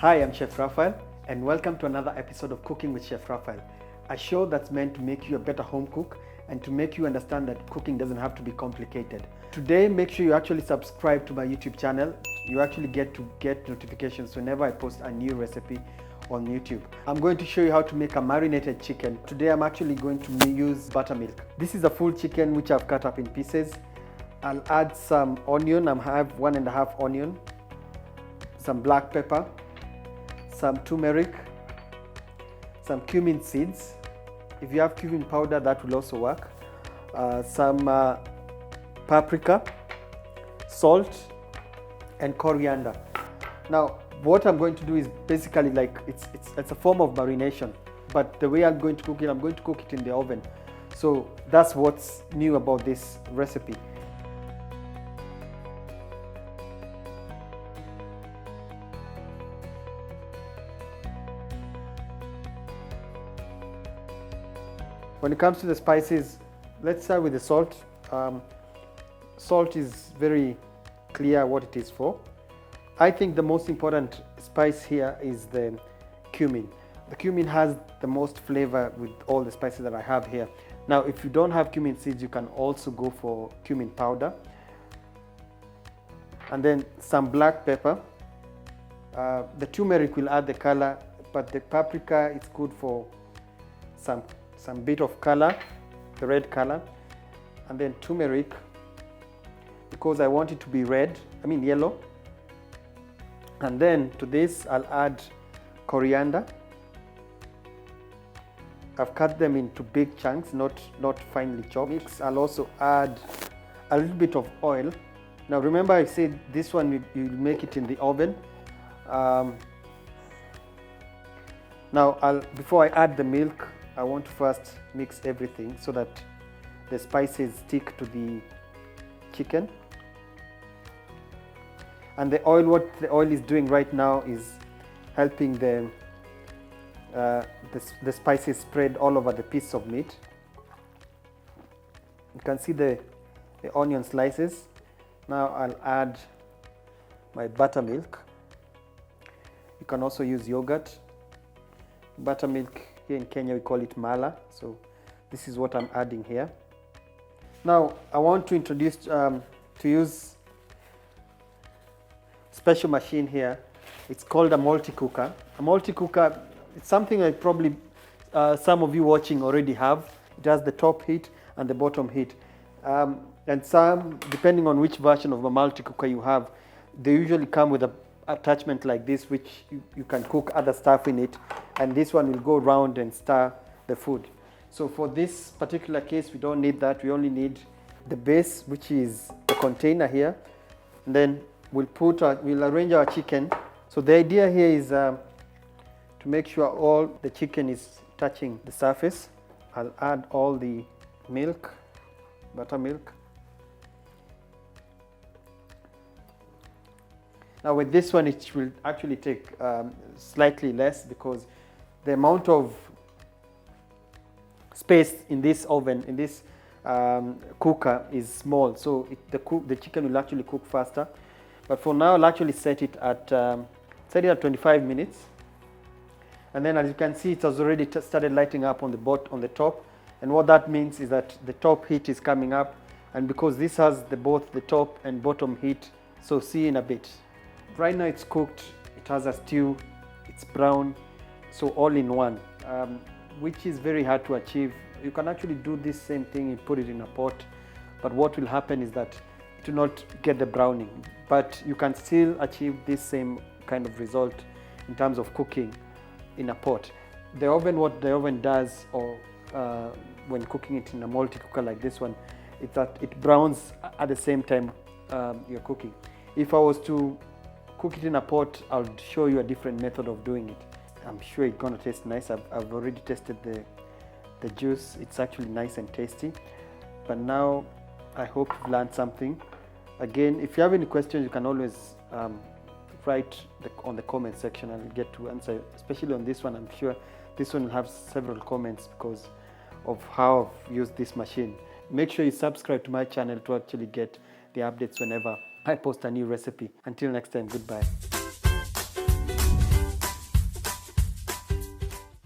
Hi, I'm Chef Raphael, and welcome to another episode of Cooking with Chef Raphael, a show that's meant to make you a better home cook and to make you understand that cooking doesn't have to be complicated. Today, make sure you actually subscribe to my YouTube channel. You actually get notifications whenever I post a new recipe on YouTube. I'm going to show you how to make a marinated chicken. Today, I'm actually going to use buttermilk. This is a full chicken which I've cut up in pieces. I'll add some onion. I have 1.5 onion, some black pepper, some turmeric, some cumin seeds. If you have cumin powder, that will also work. Some paprika, salt, and coriander. Now, what I'm going to do is basically like it's a form of marination, but the way I'm going to cook it, I'm going to cook it in the oven. So that's what's new about this recipe. When it comes to the spices, let's start with the salt. Salt is very clear what it is for. I think the most important spice here is the cumin. The cumin has the most flavor with all the spices that I have here. Now, if you don't have cumin seeds, you can also go for cumin powder. And then some black pepper. The turmeric will add the color, but the paprika is good for some bit of color, the red color, and then turmeric, because I want it to be yellow. And then to this, I'll add coriander. I've cut them into big chunks, not finely chopped. I'll also add a little bit of oil. Now remember, I said this one you make it in the oven. Now before I add the milk, I want to first mix everything so that the spices stick to the chicken. And the oil, what the oil is doing right now is helping the spices spread all over the piece of meat. You can see the onion slices. Now I'll add my buttermilk. You can also use yogurt. Buttermilk, here in Kenya we call it mala, so this is what I'm adding here. Now I want to introduce to use special machine here. It's called a multi-cooker. A multi-cooker, it's something I probably some of you watching already have. It has the top heat and the bottom heat, and some, depending on which version of a multi-cooker you have, they usually come with a attachment like this, which you can cook other stuff in it, and this one will go around and stir the food. So for this particular case, we don't need that. We only need the base, which is the container here, and then we'll arrange our chicken. So the idea here is to make sure all the chicken is touching the surface. I'll add all the milk, buttermilk. Now with this one, it will actually take slightly less, because the amount of space in this oven, in this cooker, is small, so the chicken will actually cook faster. But for now, I'll actually set it at 25 minutes, and then as you can see, it has already started lighting up on the top, and what that means is that the top heat is coming up, and because this has both the top and bottom heat, so see in a bit. Right now it's cooked, it has a stew, it's brown, so all in one, which is very hard to achieve. You can actually do this same thing and put it in a pot, but what will happen is that it will not get the browning, but you can still achieve this same kind of result in terms of cooking in a pot. What the oven does, or when cooking it in a multi-cooker like this one, is that it browns at the same time you're cooking. If I was to cook it in a pot, I'll show you a different method of doing it. I'm sure it's gonna taste nice. I've already tested the juice. It's actually nice and tasty. But now I hope you've learned something. Again, if you have any questions, you can always write on the comment section. I'll get to answer, especially on this one. I'm sure this one will have several comments because of how I've used this machine. Make sure you subscribe to my channel to actually get the updates whenever I post a new recipe. Until next time, goodbye.